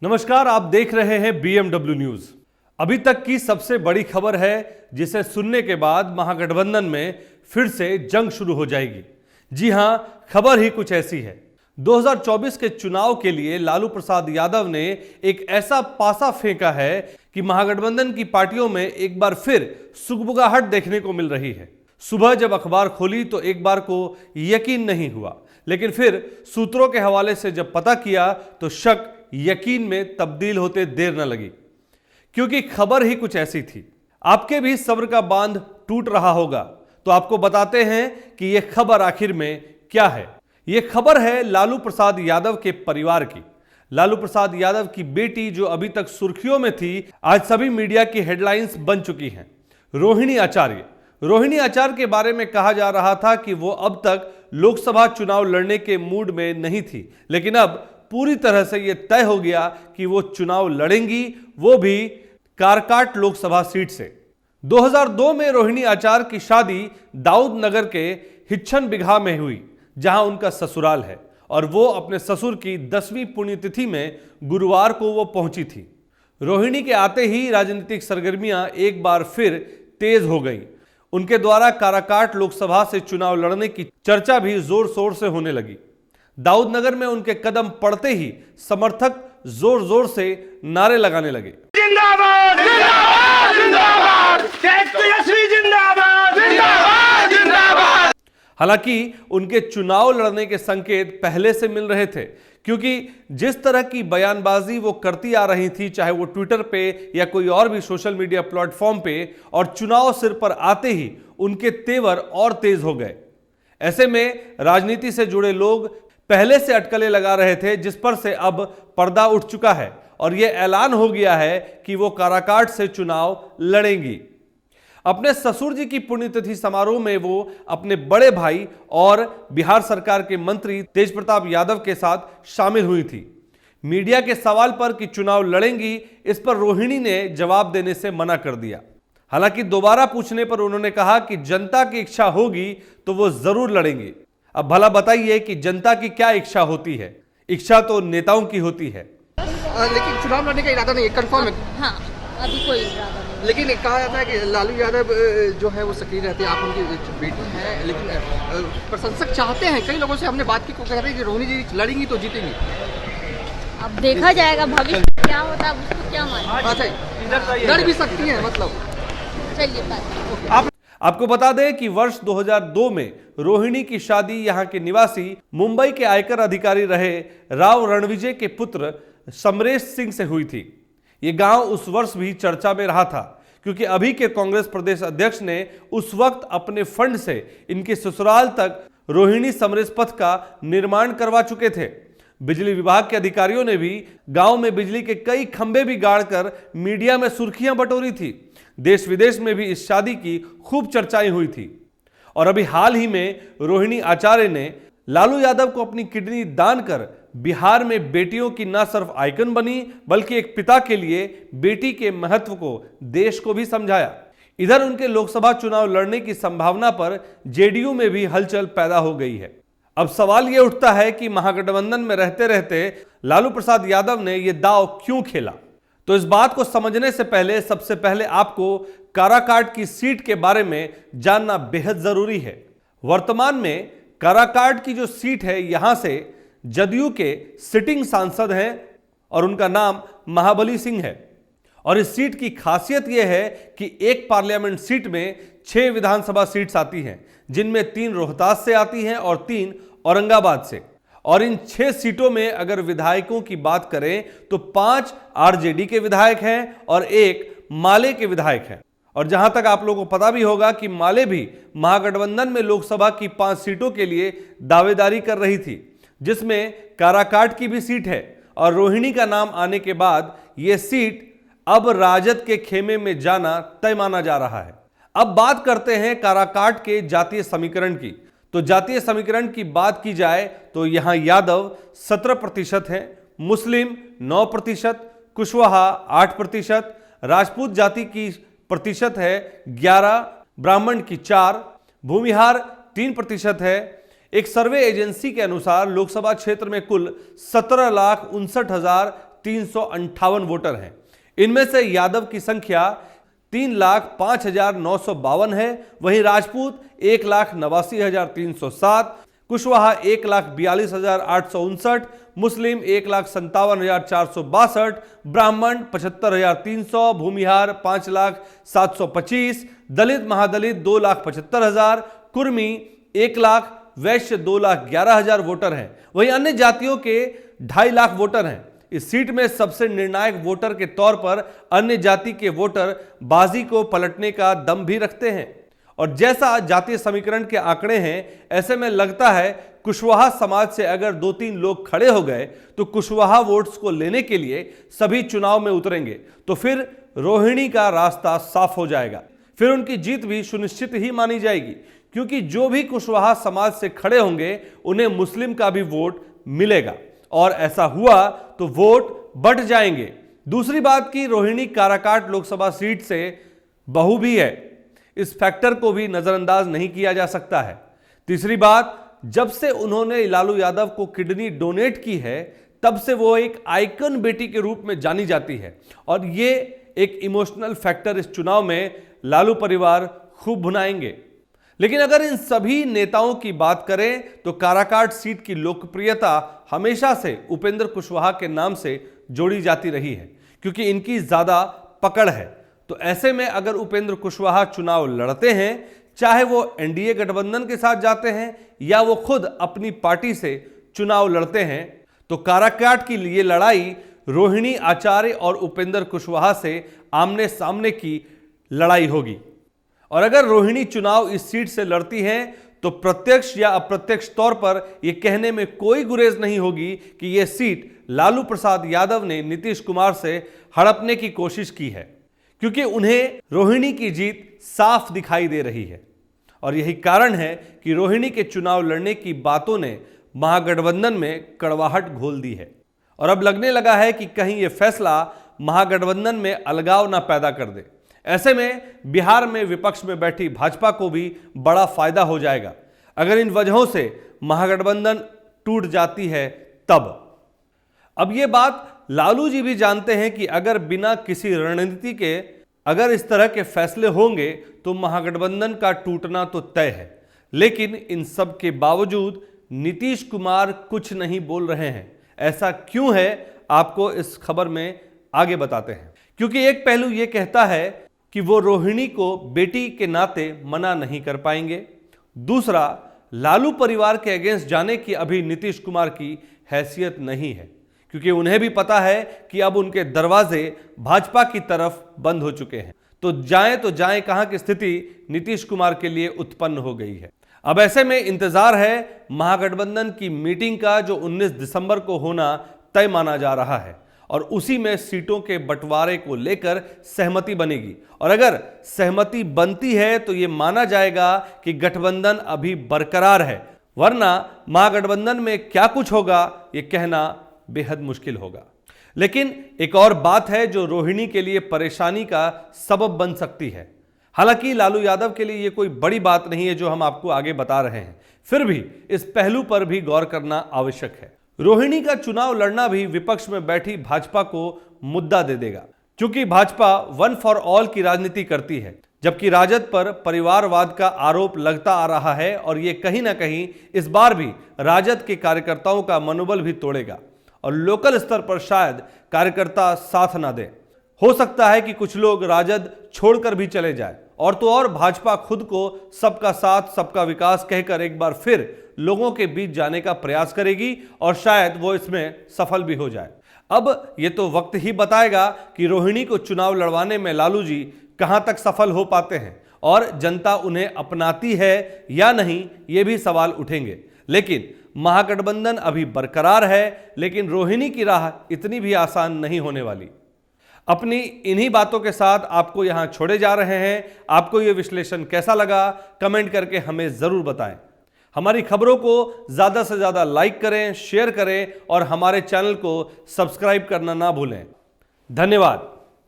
नमस्कार, आप देख रहे हैं बीएमडब्ल्यू न्यूज। अभी तक की सबसे बड़ी खबर है जिसे सुनने के बाद महागठबंधन में फिर से जंग शुरू हो जाएगी। जी हां, खबर ही कुछ ऐसी है। 2024 के चुनाव के लिए लालू प्रसाद यादव ने एक ऐसा पासा फेंका है कि महागठबंधन की पार्टियों में एक बार फिर सुगबुगाहट देखने को मिल रही है। सुबह जब अखबार खोली तो एक बार को यकीन नहीं हुआ, लेकिन फिर सूत्रों के हवाले से जब पता किया तो शक यकीन में तब्दील होते देर न लगी, क्योंकि खबर ही कुछ ऐसी थी। आपके भी सब्र का बांध टूट रहा होगा, तो आपको बताते हैं कि यह खबर आखिर में क्या है। यह खबर है लालू प्रसाद यादव के परिवार की। लालू प्रसाद यादव की बेटी जो अभी तक सुर्खियों में थी, आज सभी मीडिया की हेडलाइंस बन चुकी हैं। रोहिणी आचार्य। रोहिणी आचार्य के बारे में कहा जा रहा था कि वो अब तक लोकसभा चुनाव लड़ने के मूड में नहीं थी, लेकिन अब पूरी तरह से यह तय हो गया कि वो चुनाव लड़ेंगी, वो भी कारकाट लोकसभा सीट से। 2002 में रोहिणी आचार्य की शादी दाऊद नगर के हिच्छन बिघा में हुई, जहां उनका ससुराल है, और वो अपने ससुर की 10वीं पुण्यतिथि में गुरुवार को वो पहुंची थी। रोहिणी के आते ही राजनीतिक सरगर्मियां एक बार फिर तेज हो गई। उनके द्वारा काराकाट लोकसभा से चुनाव लड़ने की चर्चा भी जोर शोर से होने लगी। दाऊद नगर में उनके कदम पड़ते ही समर्थक जोर जोर से नारे लगाने लगे। जिंदाबाद जिंदाबाद जिंदाबाद, तेजस्वी जिंदाबाद जिंदाबाद जिंदाबाद। हालांकि उनके चुनाव लड़ने के संकेत पहले से मिल रहे थे, क्योंकि जिस तरह की बयानबाजी वो करती आ रही थी, चाहे वो ट्विटर पे या कोई और भी सोशल मीडिया प्लेटफॉर्म पे, और चुनाव सिर पर आते ही उनके तेवर और तेज हो गए। ऐसे में राजनीति से जुड़े लोग पहले से अटकलें लगा रहे थे, जिस पर से अब पर्दा उठ चुका है और यह ऐलान हो गया है कि वो काराकाट से चुनाव लड़ेंगी। अपने ससुर जी की पुण्यतिथि समारोह में वो अपने बड़े भाई और बिहार सरकार के मंत्री तेज प्रताप यादव के साथ शामिल हुई थी। मीडिया के सवाल पर कि चुनाव लड़ेंगी, इस पर रोहिणी ने जवाब देने से मना कर दिया। हालांकि दोबारा पूछने पर उन्होंने कहा कि जनता की इच्छा होगी तो वो जरूर लड़ेंगी। अब भला बताइए कि जनता की क्या इच्छा होती है? इच्छा तो नेताओं की होती है। लेकिन चुनाव लड़ने का इरादा नहीं है, कंफर्म है? हाँ, अभी कोई इरादा नहीं। लेकिन कहा जाता है कि लालू यादव जो है वो सक्रिय रहते हैं, आप उनकी बेटी हैं, लेकिन प्रशंसक चाहते हैं, कई लोगों से हमने बात की, को कह रहे हैं कि रोहिणी जी लड़ेंगी तो जीतेंगी। अब देखा जाएगा भविष्य में क्या होता है, उसको क्या मालूम। अच्छा, लड़ भी सकती हैं मतलब। चलिए बात। आपको बता दें कि वर्ष 2002 में रोहिणी की शादी यहां के निवासी मुंबई के आयकर अधिकारी रहे राव रणविजय के पुत्र समरेश सिंह से हुई थी। यह गांव उस वर्ष भी चर्चा में रहा था, क्योंकि अभी के कांग्रेस प्रदेश अध्यक्ष ने उस वक्त अपने फंड से इनके ससुराल तक रोहिणी समरेश पथ का निर्माण करवा चुके थे। बिजली विभाग के अधिकारियों ने भी गांव में बिजली के कई खंभे भी गाड़कर मीडिया में सुर्खियां बटोरी थी। देश विदेश में भी इस शादी की खूब चर्चाएं हुई थी। और अभी हाल ही में रोहिणी आचार्य ने लालू यादव को अपनी किडनी दान कर बिहार में बेटियों की न सिर्फ आइकन बनी, बल्कि एक पिता के लिए बेटी के महत्व को देश को भी समझाया। इधर उनके लोकसभा चुनाव लड़ने की संभावना पर जेडीयू में भी हलचल पैदा हो गई है। अब सवाल यह उठता है कि महागठबंधन में रहते रहते लालू प्रसाद यादव ने यह दांव क्यों खेला। तो इस बात को समझने से पहले सबसे पहले आपको काराकाट की सीट के बारे में जानना बेहद जरूरी है। वर्तमान में काराकाट की जो सीट है, यहां से जदयू के सिटिंग सांसद हैं और उनका नाम महाबली सिंह है। और इस सीट की खासियत यह है कि एक पार्लियामेंट सीट में 6 विधानसभा सीट्स आती हैं, जिनमें 3 रोहतास से आती हैं और 3 औरंगाबाद से। और इन 6 सीटों में अगर विधायकों की बात करें तो 5 आरजेडी के विधायक हैं और 1 माले के विधायक हैं। और जहां तक आप लोगों को पता भी होगा कि माले भी महागठबंधन में लोकसभा की 5 सीटों के लिए दावेदारी कर रही थी, जिसमें काराकाट की भी सीट है। और रोहिणी का नाम आने के बाद यह सीट अब राजद के खेमे में जाना तय माना जा रहा है। अब बात करते हैं काराकाट के जातीय समीकरण की। तो जातीय समीकरण की बात की जाए तो यहां यादव 17% हैं, मुस्लिम 9%, कुशवाहा 8%, राजपूत जाति की प्रतिशत है 11, ब्राह्मण की 4, भूमिहार 3% है। एक सर्वे एजेंसी के अनुसार लोकसभा क्षेत्र में कुल 17,59,4 358 वोटर हैं। इनमें से यादव की संख्या 3,05,952 है, वहीं राजपूत 1,89,307, कुशवाहा 1,42,859, मुस्लिम 1,57,462, ब्राह्मण 75,300, भूमिहार 5,07,25, दलित महादलित 2,75,000, कुर्मी 1 लाख, वैश्य 2,11,000 वोटर हैं। वहीं अन्य जातियों के 2.5 लाख वोटर हैं। इस सीट में सबसे निर्णायक वोटर के तौर पर अन्य जाति के वोटर बाजी को पलटने का दम भी रखते हैं। और जैसा जातीय समीकरण के आंकड़े हैं, ऐसे में लगता है कुशवाहा समाज से अगर 2-3 लोग खड़े हो गए तो कुशवाहा वोट्स को लेने के लिए सभी चुनाव में उतरेंगे, तो फिर रोहिणी का रास्ता साफ हो जाएगा। फिर उनकी जीत भी सुनिश्चित ही मानी जाएगी, क्योंकि जो भी कुशवाहा समाज से खड़े होंगे उन्हें मुस्लिम का भी वोट मिलेगा, और ऐसा हुआ तो वोट बढ़ जाएंगे। दूसरी बात कि रोहिणी काराकाट लोकसभा सीट से बहू भी है, इस फैक्टर को भी नजरअंदाज नहीं किया जा सकता है। तीसरी बात, जब से उन्होंने लालू यादव को किडनी डोनेट की है, तब से वो एक आइकन बेटी के रूप में जानी जाती है, और ये एक इमोशनल फैक्टर इस चुनाव में लालू परिवार खूब भुनाएंगे। लेकिन अगर इन सभी नेताओं की बात करें तो काराकाट सीट की लोकप्रियता हमेशा से उपेंद्र कुशवाहा के नाम से जोड़ी जाती रही है, क्योंकि इनकी ज्यादा पकड़ है। तो ऐसे में अगर उपेंद्र कुशवाहा चुनाव लड़ते हैं, चाहे वो एनडीए गठबंधन के साथ जाते हैं या वो खुद अपनी पार्टी से चुनाव लड़ते हैं, तो काराकाट की ये लड़ाई रोहिणी आचार्य और उपेंद्र कुशवाहा से आमने सामने की लड़ाई होगी। और अगर रोहिणी चुनाव इस सीट से लड़ती हैं तो प्रत्यक्ष या अप्रत्यक्ष तौर पर यह कहने में कोई गुरेज नहीं होगी कि यह सीट लालू प्रसाद यादव ने नीतीश कुमार से हड़पने की कोशिश की है, क्योंकि उन्हें रोहिणी की जीत साफ दिखाई दे रही है। और यही कारण है कि रोहिणी के चुनाव लड़ने की बातों ने महागठबंधन में कड़वाहट घोल दी है, और अब लगने लगा है कि कहीं यह फैसला महागठबंधन में अलगाव ना पैदा कर दे। ऐसे में बिहार में विपक्ष में बैठी भाजपा को भी बड़ा फायदा हो जाएगा अगर इन वजहों से महागठबंधन टूट जाती है तब। अब यह बात लालू जी भी जानते हैं कि अगर बिना किसी रणनीति के अगर इस तरह के फैसले होंगे तो महागठबंधन का टूटना तो तय है। लेकिन इन सब के बावजूद नीतीश कुमार कुछ नहीं बोल रहे हैं। ऐसा क्यों है, आपको इस खबर में आगे बताते हैं। क्योंकि एक पहलू यह कहता है कि वो रोहिणी को बेटी के नाते मना नहीं कर पाएंगे। दूसरा, लालू परिवार के अगेंस्ट जाने की अभी नीतीश कुमार की हैसियत नहीं है, क्योंकि उन्हें भी पता है कि अब उनके दरवाजे भाजपा की तरफ बंद हो चुके हैं। तो जाएं कहां की स्थिति नीतीश कुमार के लिए उत्पन्न हो गई है। अब ऐसे में इंतजार है महागठबंधन की मीटिंग का, जो 19 दिसंबर को होना तय माना जा रहा है, और उसी में सीटों के बंटवारे को लेकर सहमति बनेगी। और अगर सहमति बनती है तो यह माना जाएगा कि गठबंधन अभी बरकरार है, वरना महागठबंधन में क्या कुछ होगा यह कहना बेहद मुश्किल होगा। लेकिन एक और बात है जो रोहिणी के लिए परेशानी का सबब बन सकती है। हालांकि लालू यादव के लिए यह कोई बड़ी बात नहीं है जो हम आपको आगे बता रहे हैं, फिर भी इस पहलू पर भी गौर करना आवश्यक है। रोहिणी का चुनाव लड़ना भी विपक्ष में बैठी भाजपा को मुद्दा दे देगा, क्योंकि भाजपा वन फॉर ऑल की राजनीति करती है, जबकि राजद पर परिवारवाद का आरोप लगता आ रहा है, और यह कहीं ना कहीं इस बार भी राजद के कार्यकर्ताओं का मनोबल भी तोड़ेगा, और लोकल स्तर पर शायद कार्यकर्ता साथ ना दें। हो सकता है कि कुछ लोग राजद छोड़कर भी चले जाए, और तो और भाजपा खुद को सबका साथ सबका विकास कहकर एक बार फिर लोगों के बीच जाने का प्रयास करेगी, और शायद वो इसमें सफल भी हो जाए। अब ये तो वक्त ही बताएगा कि रोहिणी को चुनाव लड़वाने में लालू जी कहां तक सफल हो पाते हैं, और जनता उन्हें अपनाती है या नहीं, ये भी सवाल उठेंगे। लेकिन महागठबंधन अभी बरकरार है, लेकिन रोहिणी की राह इतनी भी आसान नहीं होने वाली। अपनी इन्हीं बातों के साथ आपको यहां छोड़े जा रहे हैं। आपको यह विश्लेषण कैसा लगा, कमेंट करके हमें जरूर बताएं। हमारी खबरों को ज्यादा से ज्यादा लाइक करें, शेयर करें, और हमारे चैनल को सब्सक्राइब करना ना भूलें। धन्यवाद।